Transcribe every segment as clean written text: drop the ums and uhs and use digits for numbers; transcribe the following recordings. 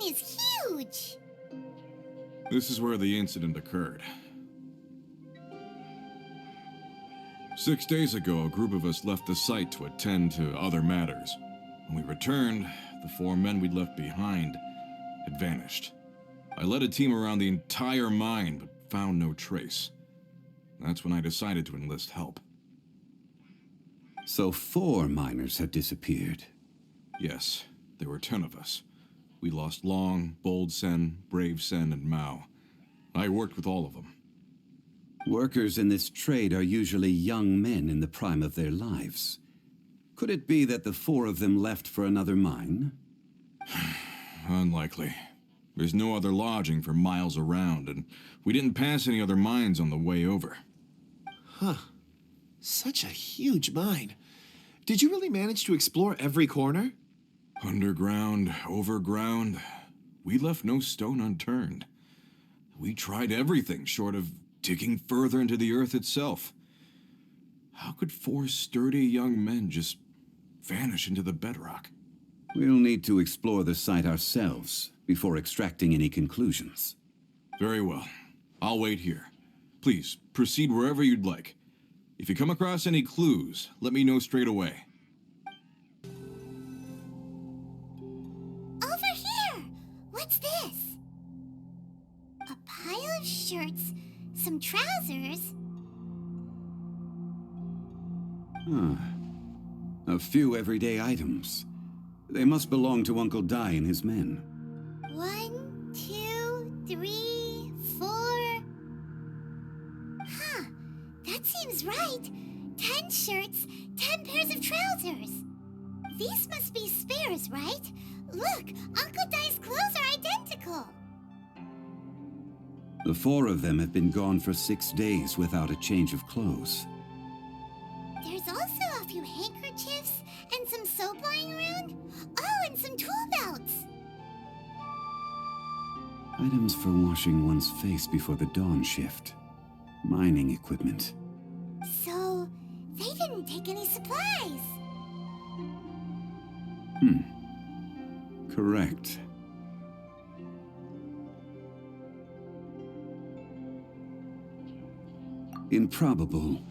is huge! This is where the incident occurred. 6 days ago, a group of us left the site to attend to other matters. When we returned, the 4 men we'd left behind had vanished. I led a team around the entire mine, but found no trace. That's when I decided to enlist help. So 4 miners had disappeared. Yes, there were 10 of us. We lost Long, Bold Sen, Brave Sen, and Mao. I worked with all of them. Workers in this trade are usually young men in the prime of their lives. Could it be that the 4 of them left for another mine? Unlikely. There's no other lodging for miles around, and we didn't pass any other mines on the way over. Huh. Such a huge mine. Did you really manage to explore every corner? Underground, overground, we left no stone unturned. We tried everything short of digging further into the earth itself. How could 4 sturdy young men just vanish into the bedrock? We'll need to explore the site ourselves before extracting any conclusions. Very well. I'll wait here. Please, proceed wherever you'd like. If you come across any clues, let me know straight away. Over here! What's this? A pile of shirts, some trousers. A few everyday items. They must belong to Uncle Dai and his men. 1, 2, 3, 4. Huh, that seems right. 10 shirts, 10 pairs of trousers. These must be spares, right? Look, Uncle Dai's clothes are identical. The 4 of them have been gone for 6 days without a change of clothes. There's also a few handkerchiefs and some soap lying around. Oh, and some tool belts. Items for washing one's face before the dawn shift. Mining equipment. So, they didn't take any supplies. Correct. Improbable.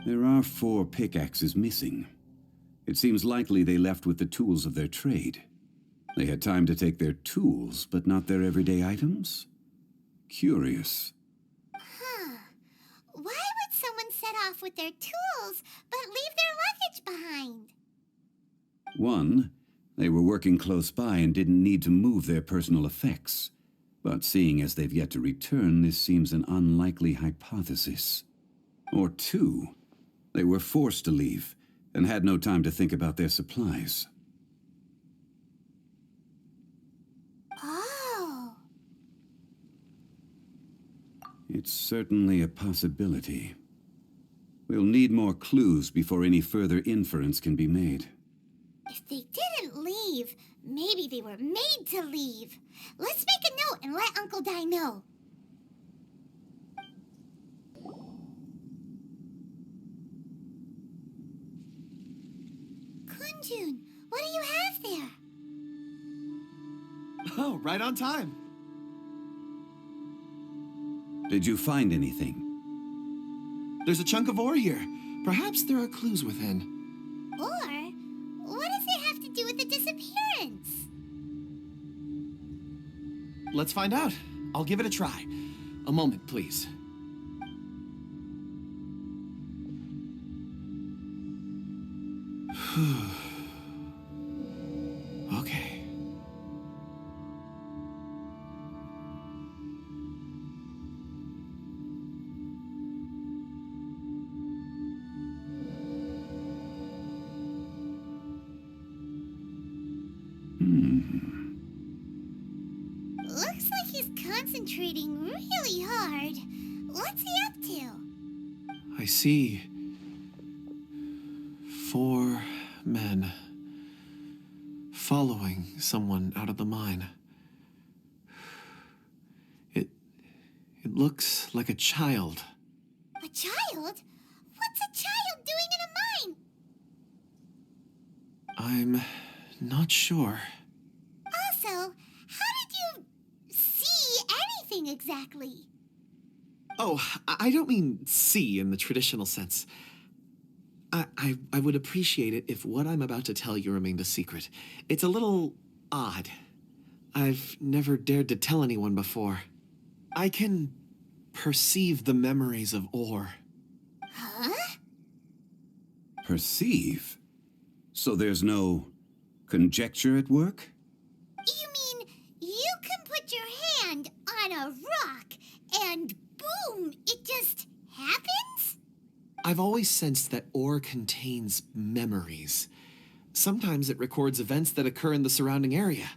There are 4 pickaxes missing. It seems likely they left with the tools of their trade. They had time to take their tools, but not their everyday items? Curious. Huh. Why would someone set off with their tools, but leave their luggage behind? 1, they were working close by and didn't need to move their personal effects. But seeing as they've yet to return, this seems an unlikely hypothesis. Or 2, they were forced to leave and had no time to think about their supplies. Oh. It's certainly a possibility. We'll need more clues before any further inference can be made. If they didn't leave, maybe they were made to leave. Let's make a note and let Uncle Dai know. Kunjun, what do you have there? Oh, right on time. Did you find anything? There's a chunk of ore here. Perhaps there are clues within. Or, what does it have to do with the disappearance? Let's find out. I'll give it a try. A moment, please. Okay. Looks like he's concentrating really hard. What's he up to? I see 4 men following someone out of the mine. It looks like a child. A child? What's a child doing in a mine? I'm not sure. Also, seeing exactly? Oh, I don't mean see in the traditional sense. I would appreciate it if what I'm about to tell you remained a secret. It's a little odd. I've never dared to tell anyone before. I can perceive the memories of Orr. Huh? Perceive? So there's no conjecture at work? You mean you can put your hand on a rock and boom, it just happens? I've always sensed that Orr contains memories. Sometimes it records events that occur in the surrounding area.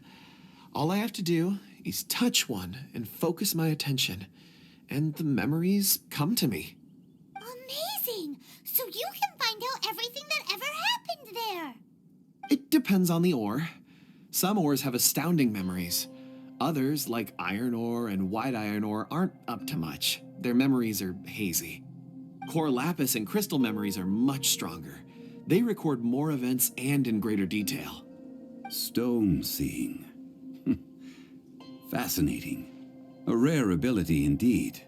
All I have to do is touch one and focus my attention, and the memories come to me. Amazing! So you can find out everything that ever happened there. It depends on the ore. Some ores have astounding memories. Others, like iron ore and white iron ore, aren't up to much. Their memories are hazy. Core lapis and crystal memories are much stronger. They record more events and in greater detail. Stone seeing. Fascinating. A rare ability indeed.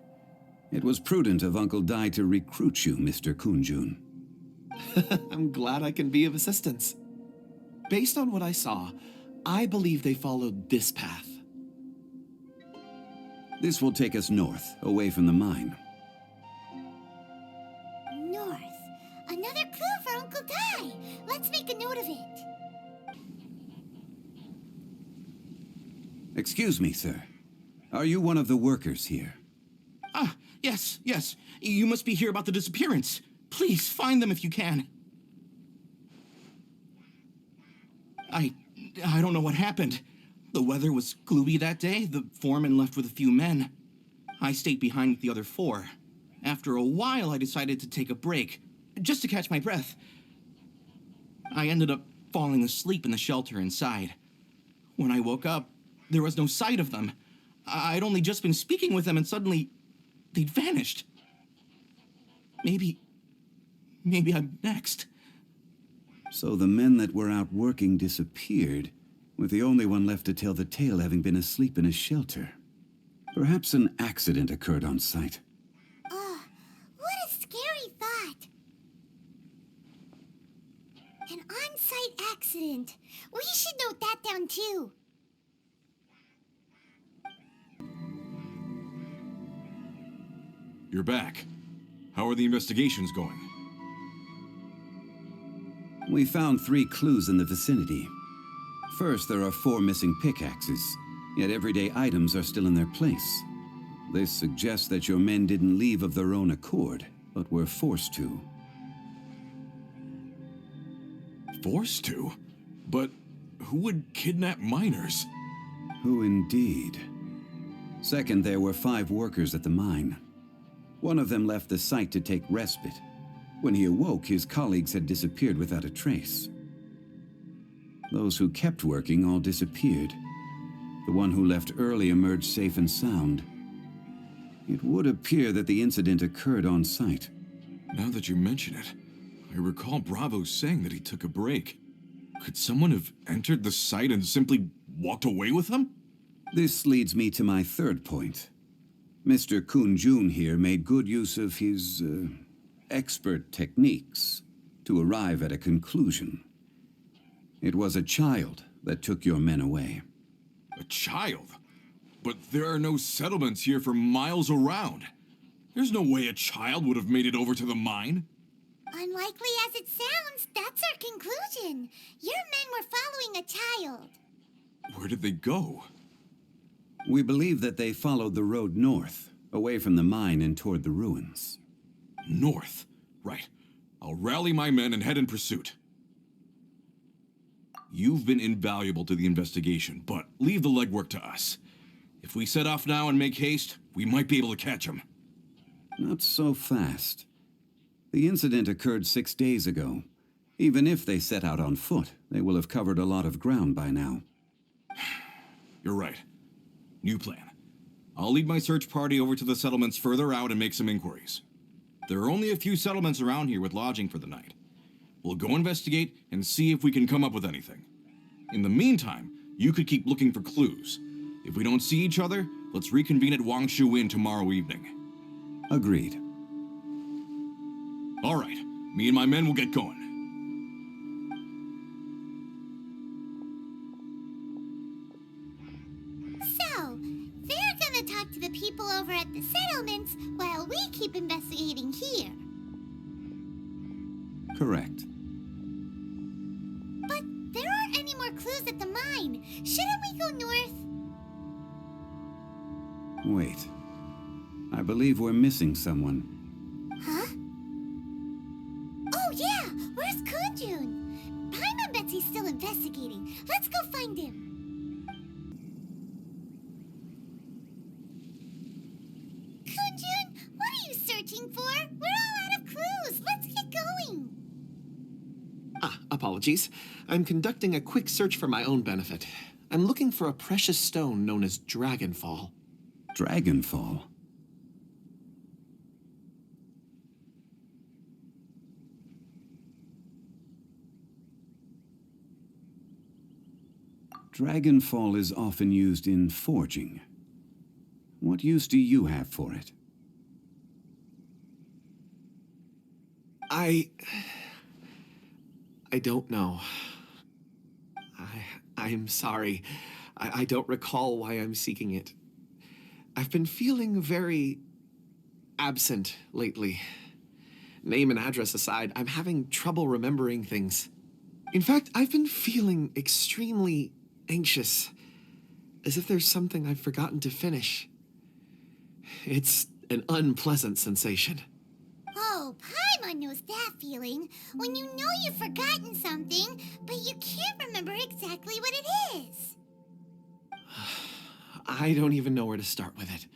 It was prudent of Uncle Dai to recruit you, Mr. Kunjun. I'm glad I can be of assistance. Based on what I saw, I believe they followed this path. This will take us north, away from the mine. North. Another clue for Uncle Dai. Let's make a note of it. Excuse me, sir. Are you one of the workers here? Ah, yes. You must be here about the disappearance. Please, find them if you can. I don't know what happened. The weather was gloomy that day. The foreman left with a few men. I stayed behind with the other 4. After a while, I decided to take a break, just to catch my breath. I ended up falling asleep in the shelter inside. When I woke up, there was no sight of them. I'd only just been speaking with them and suddenly they'd vanished. Maybe I'm next. So the men that were out working disappeared, with the only one left to tell the tale having been asleep in a shelter. Perhaps an accident occurred on site. What a scary thought. An on-site accident. We should note that down too. You're back. How are the investigations going? We found 3 clues in the vicinity. First, there are 4 missing pickaxes, yet everyday items are still in their place. This suggests that your men didn't leave of their own accord, but were forced to. Forced to? But who would kidnap miners? Who indeed? Second, there were 5 workers at the mine. One of them left the site to take respite. When he awoke, his colleagues had disappeared without a trace. Those who kept working all disappeared. The one who left early emerged safe and sound. It would appear that the incident occurred on site. Now that you mention it, I recall Bravo saying that he took a break. Could someone have entered the site and simply walked away with them? This leads me to my third point. Mr. Kunjun here made good use of his, expert techniques to arrive at a conclusion. It was a child that took your men away. A child? But there are no settlements here for miles around. There's no way a child would have made it over to the mine. Unlikely as it sounds, that's our conclusion. Your men were following a child. Where did they go? We believe that they followed the road north, away from the mine and toward the ruins. North. Right. I'll rally my men and head in pursuit. You've been invaluable to the investigation, but leave the legwork to us. If we set off now and make haste, we might be able to catch them. Not so fast. The incident occurred 6 days ago. Even if they set out on foot, they will have covered a lot of ground by now. You're right. New plan. I'll lead my search party over to the settlements further out and make some inquiries. There are only a few settlements around here with lodging for the night. We'll go investigate and see if we can come up with anything. In the meantime, you could keep looking for clues. If we don't see each other, let's reconvene at Wang Shu Inn tomorrow evening. Agreed. All right, me and my men will get going. So, they're gonna talk to the people over at the settlements while we keep investigating here. Correct. But there aren't any more clues at the mine. Shouldn't we go north? Wait. I believe we're missing someone. Huh? Oh yeah! Where's Kunjun? Paimon and Betsy's still investigating. Let's go find him. Kunjun, what are you searching for? We're all out of clues. Let's get going. Apologies. I'm conducting a quick search for my own benefit. I'm looking for a precious stone known as Dragonfall. Dragonfall? Dragonfall is often used in forging. What use do you have for it? I don't know. I'm sorry. I don't recall why I'm seeking it. I've been feeling very absent lately. Name and address aside, I'm having trouble remembering things. In fact, I've been feeling extremely anxious, as if there's something I've forgotten to finish. It's an unpleasant sensation. Oh, Paimon knows that feeling. When you know you've forgotten something, but you can't remember exactly what it is. I don't even know where to start with it.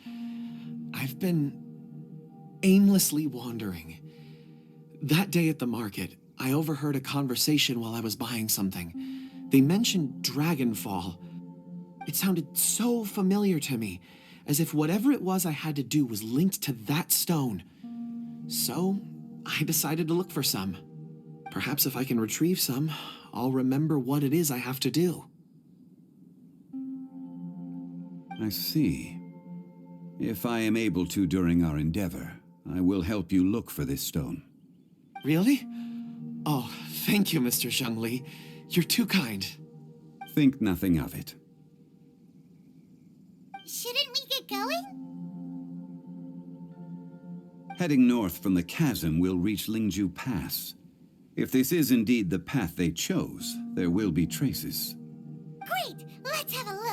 I've been aimlessly wandering. That day at the market, I overheard a conversation while I was buying something. They mentioned Dragonfall. It sounded so familiar to me, as if whatever it was I had to do was linked to that stone. So, I decided to look for some. Perhaps if I can retrieve some, I'll remember what it is I have to do. I see. If I am able to during our endeavor, I will help you look for this stone. Really? Oh, thank you, Mr. Zhengli. You're too kind. Think nothing of it. Shouldn't we get going? Heading north from the chasm, we'll reach Lingju Pass. If this is indeed the path they chose, there will be traces. Great! Let's have a look.